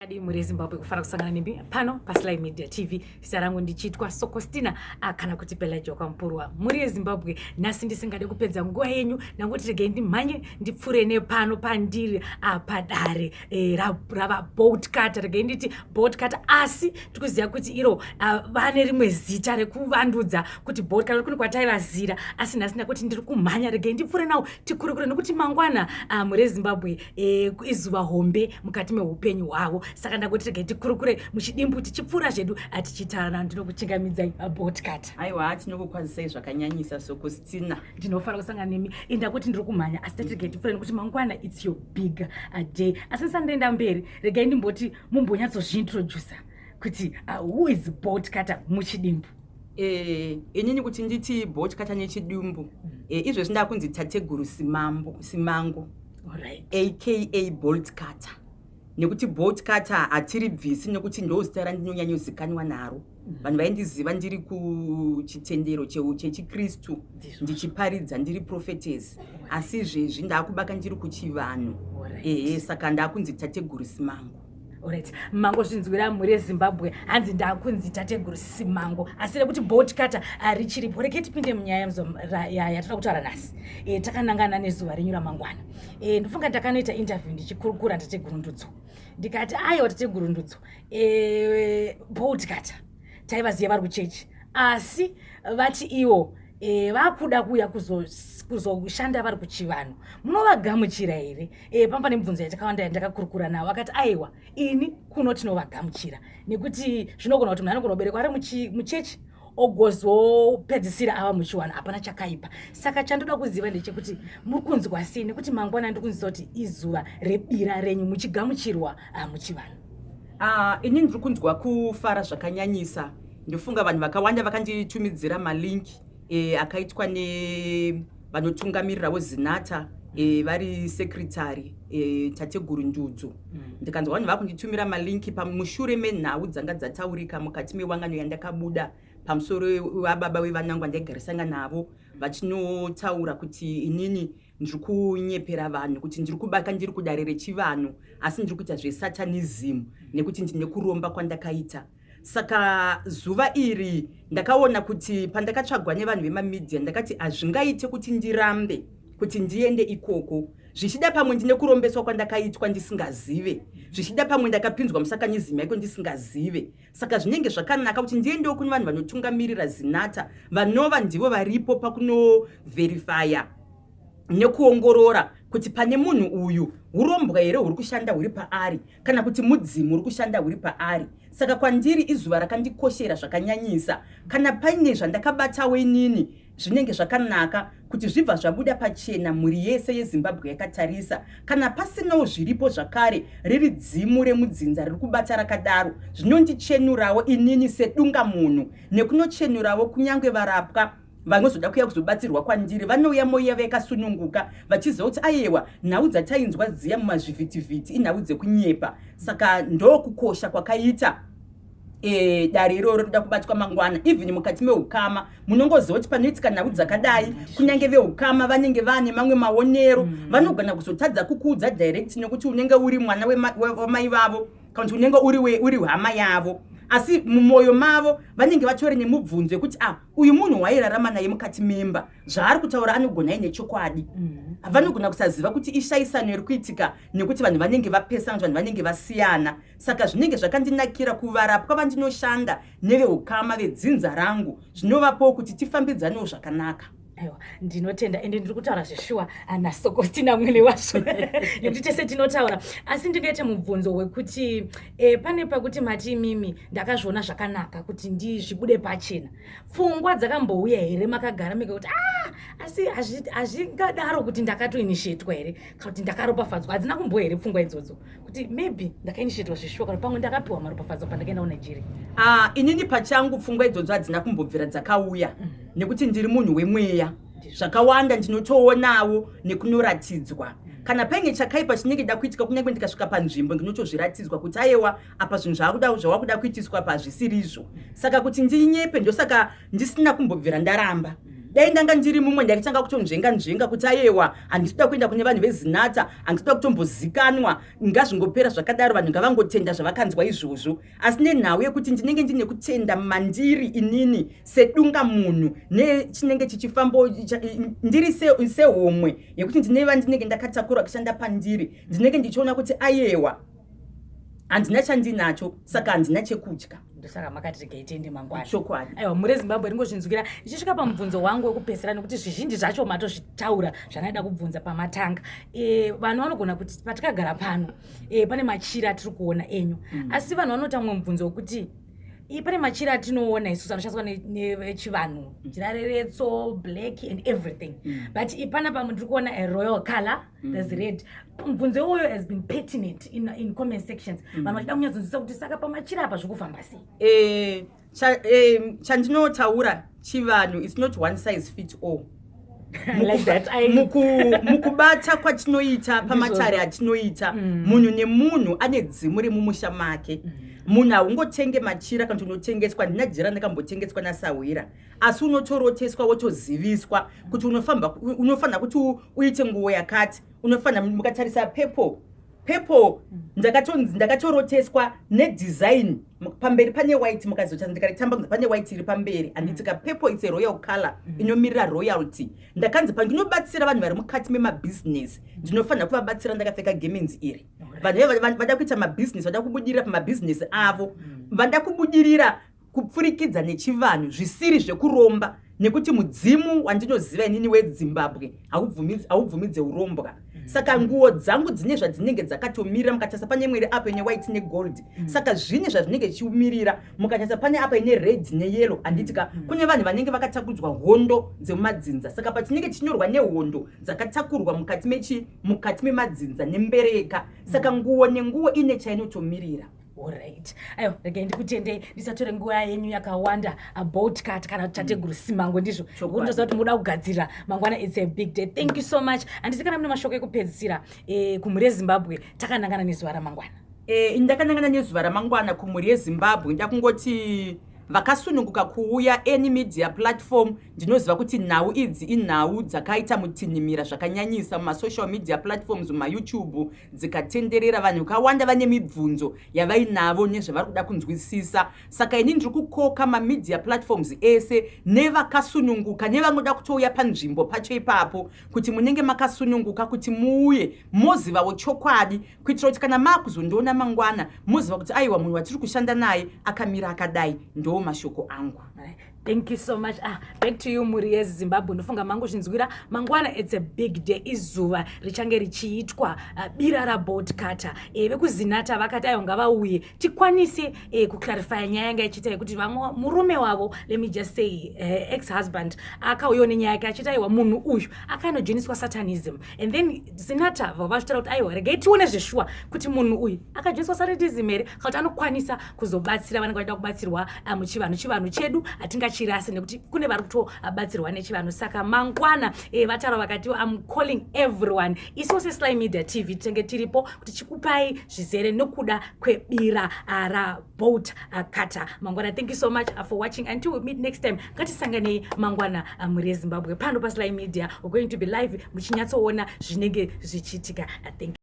Adi muri Zimbabwe kufara kusangana nemi pano paSly Media TV. Zita rangu ndichitwa Sokostina kana kuti Pelagia Kwampurwa. Muri Zimbabwe nhasi ndisingade kupedza nguva yenyu nangoti regei ndimhanye ndipfure nepano pandiri padare rava boatcutter. Regei nditi boatcutter asi tikuziva kuti iro vane rimwe zita rekuvandudza kuti boatcutter kune kwataivazira asi nhasi ndakuti ndiri kumhanya regei ndipfure nawo tikurukure nokuti mangwana muri Zimbabwe izuva hombe mukati meupenyu hwavo. Saka ndakuti regei tikurukure muchidimbu tichipfura zvedu atichitaura ndinokuchingamidzai boatcutter. Aiwa tinokukwazisai zvakanyanyisa Sokostina. Ndinofara kusangana nemi ndakuti ndiri kumhanya asi regei tipfure nokuti mangwana it's your big day. Asi ndisandoenda mberi regei ndimboti mumbonyatsozviintroducer kuti who is boatcutter muchidimbu. Inini kuti nditi boatcutter nechidimbu izvezvi ndakunzi tateguru Simango Alright. aka boatcutter. Nekuti boatcutter hatiri bvisi nekuti ndozita randinonyanyozikanwa naro. Vanhu vaindiziva ndiri kuchitendero chechikristu ndichiparidza ndiri prophetess. Asi izvezvi ndakubaka ndiri kuchivanhu. Saka ndakunzi tateguru Simango. Alright. Mango zvinzwira muri Zimbabwe hanzi ndakunzi tateguru Simango asi rekuti boatcutter richiripo. Regei tipinde munyaya yatoda kutaura nhasi. Takanangana nezuva renyu ramangwana. Ndofunga takanoita interview ndichikurukura tateguru Ndudzo. Ndikati aiwa tateguru Ndudzo boatcutter taivaziva vari kuchechi asi vati ivo vakuda kuuya kuzoshanda vari kuchivanhu. Munovagamuchira here? Pamba nemibvunzo yatakawanda yandakakurukura navo vakati aiwa ini kuno tinovagamuchira nekuti zvinogona kuti munhu anogona kuberekwa ari muchechi ogozopedzisira ava muchiwana hapana chakaipa. Saka chandoda kuziva ndechekuti muri kunzwa sei nekuti mangwana ndikunzisa kuti izuva rebira renyu muchigamuchirwa muchivanhu. Ini ndiri kunzwa kufara zvakanyanyisa. Ndofunga vanhu vakawanda vakanditumidzira malinki akaitwa nevanotungamirirawo Zinata vari secretary tateguru Ndudzo. Ndikanzwa vanhu vakunditumira malinki pamushure menhau dzanga dzataurika mukati mewangano yandakabuda pamusoro wababa wevanangwa ndaigarisana navo vachinotaura kuti inini ndiri kunyepera vanhu kuti ndiri kubaka ndiri kudare rechivanhu asi ndiri kuita zvesatanism nekuti ndine kuromba kwandakaita. Saka zuva iri ndakaona kuti pandakatsvagwa nevanhu vemamedia ndakati hazvingaite kuti ndirambe kuti ndiende ikoko. Zvichida pamwe ndine kurombeswa kwandakaitwa ndisingazive. Zvichida pamwe ndakapinzwa musakanizim yaiko ndisingazive. Saka zvinenge zvakanaka kuti ndiendewo kune vanhu vanotungamirira Zinata vanova ndivo varipo pakunoverifya nekuongorora kuti pane munhu uyu urombwa here huri kushanda huri paari kana kuti mudzimu uri kushanda huri paari. Saka kwandiri izuva rakandikoshera zvakanyanyisa. Kana paine zvandakabatawo inini zvinenge zvakanaka kuti zvibva zvabuda pachena mhuri yese yeZimbabwe yakatarisa. Kana pasinawo zviripo zvakare riri dzimu remudzinza riri kubata rakadaro zvinondichenurawo inini sedunga munhu nekunochenurawo kunyange varapwa vanozoda kuuya kuzobatsirwa kwandiri vanouya moya vakasununguka vachiziva kuti aiwa nhau dzatainzwa dziya mumazvivhitivhiti inhau dzekunyepa. Saka ndokukosha kwakaita dare iroro rinoda kubatwa mangwana. Even mukati meukama munongoziva kuti panoitika nhau dzakadai kunyange veukama vanenge vane mamwe maonero vanogona kuzotadza kukuudza direct nekuti unenge uri mwana wamai vavo kana kuti unenge uri hama yavo. Asi mumoyo mavo vanenge vatori nemubvunzo yekuti uyu munhu wairarama naye mukati memba zvaari kutaura anogona ine chokwadi. Vanogona kusaziva kuti ishayisano iri kuitika nekuti vanhu vanenge vapesana, vanhu vanenge vasiyana. Saka zvinenge zvakandinakira kuvarapwa vandinoshanda neveukama vedzinza rangu zvinovapo kuti tifambidzane zvakanaka. Aiwa ndinotenda ende ndiri kutaura zveshuwa naSokostina mwene wazvo nekuti tese tinotaura asi ndingaita mubvunzo wekuti pane pakuti mati mimi ndakazviona zvakanaka kuti ndizvibude pachena. Pfungwa dzakambouya here makagara mekuti asi hazvingadaro kuti ndakatoinishetwa here kana kuti ndakaropafadzwa? Hadzina kumboya here pfungwa idzodzo kuti maybe ndakainishetwa zveshuwa kana pamwe ndakapiwa maropafadzo pandakaenda kuNigeria? Inini pachangu pfungwa idzodzo hadzina kumbobvira dzakauya nekuti ndiri munhu wemweya. Zvakawanda ndinotoonawo nekunoratidzwa. Kana paine chakaipa chinenge da kuitika kunyange ndikasvika panzvimbo ndinotozviratidzwa kuti aiwa apa zvinhu zvawakuda kuitiswa pazvisirizvo. Saka kuti ndinyepe ndosaka ndisina kumbobvira ndaramba. dai ndanga ndiri mumwe ndakatanga kutonzvenga kuti ayewa handisida kuenda kune vanhu vezinata, handisida kutombozikanwa, ngazvingopera zvakadaro, vanhu ngavangotenda zvavakanzwa izvozvo. Asi nenhau yekuti ndinenge ndine kutenda mandiri inini sedunga munhu nechinenge chichifamba ndiri sehomwe yekuti ndineva ndinenge ndakatakura kushanda pandiri, ndinenge ndichiona kuti ayewa handina chandinacho, saka handina chekudya. Ndosaka makati regaitende mangwana. Chokwadi. Aiwa, muri Zimbabwe ringozvinzwikira ndichisvika pamubvunzo wangu wekupesera nekuti zvizhinji zvacho matozvitaura zvanaida kubvunza pamatanga. Vanhu vanogona kuti patakagara pano pane machira atiri kuona enyu. Asi vanhu vanotanga mubvunzo wekuti pane machira atinoona isusu anoshandiswa nechivanhu, chirareretso, black and everything. But ipana pamwe ndiri kuona a royal color, there's red. Mubvunzo iwoyo has been pertinent in comment sections. Vanhu vachida kunyatsoziva kuti saka pamachira apa zvekufamba sei. Chandinotaura chivanhu, it's not one size fit all. Like that, mukubata kwatinoita pamatare atinoita, munhu nemunhu ane dzimu remumusha make. Munhu haungotenge machira kana unotengeswa. Ndina jira ndakambotengeswa naSawira, asi unotoroteswa wotoziviswa kuti unofanira kuti uite nguo yakati, unofanira mukatarisa pepo ndakatoroteswa nedesign pamberi pane white, mukazoti ndikaritamba pane white iri pamberi, anditika pepo it's a royal color inomirira royalty. Ndakanzi pandinobatsira vanhu vari mukati memabusiness ndinofanira kuvabatsira ndakapfeka gemens iri. Vanhu vada kuita mabusiness, vada kubudirira pamabusiness avo, vada kubudirira kupfurikidza nechivanhu zvisiri zvekuromba, nekuti mudzimu wandinoziva inini weZimbabwe haubvumidze urombwa. Saka nguo dzangu dzine zvadzinenge dzakatomira, mukatarisa pane mwiri apa ine white negold, saka zvine zvazvinenge chiumirira. Mukatarisa pane apa ine red neyellow, anditika kune vanhu vanenge vakatakudzwa hondo dzemumadzinza, saka patinenge tichinyorwa nehondo dzakatakurwa mukati memadzinza nembereka, saka nguo nenguo ine chainotomirira. Alright. Ayo, regai ndikutendei ndisatore nguva yenyu yakawanda about cut kana tateguru Simango ndizvo. Kundoziva kuti muda kugadzira mangwana, it's a big day. Thank you so much. Handisi kana mune mashoko ekupedzisira kumhuri yeZimbabwe takanangana nezuva ramangwana. Ndakanangana nezuva ramangwana kumhuri yeZimbabwe ndakungoti vakasununguka kuuya any media platform. Ndinoziva kuti nhau idzi inhau dzakaita mutinhimira zvakanyanyisa mumasocial media platforms, mumaYouTube, dzikatenderera. Vanhu vakawanda vane mibvunzo yavainavo nezvavari kuda kunzwisisa. Saka ini ndiri kukoka mamedia platforms ese nevakasununguka nevanoda kutouya panzvimbo pacho ipapo kuti munenge makasununguka kuti muuye mozivawo chokwadi, kuitira kuti kana makuzondiona mangwana moziva kuti aiwa munhu watiri kushanda naye akamira akadai. Ndo mashoko angu. Thank you so much. Back to you muri yeZimbabwe. Ndofunga mangu zvinzwira mangwana, it's a big day. Izuva richange richiitwa bira rabodkata. Vekuzinata vakati ayo ngavauye tikwanise kuclarify nyaya yanga ichita yekuti murume wavo, let me just say ex-husband, akauya nenyaya yake achita aiwa munhu uyu akanojoniswa satanism, and then zinata vavachitaura kuti aiwa regai tione zveshuwa kuti munhu uyu akajoniswa satanism here kuti anokwanisa kuzobatsira vanenge vachida kubatsirwa muchivanhu chedu atingachirasi, nekuti kune vari kutobatsirwa nechivanhu. Saka mangwana vataura vakati I'm calling everyone. Isu seSly Media TV tinenge tiripo kuti chikupai zvizere nokuda kwebira raboat kata mangwana. Thank you so much for watching. Until we meet next time, ngatisanganei mangwana muri yeZimbabwe pano paSly Media. We're going to be live muchinyatsoona zvinenge zvichiitika. Thank you.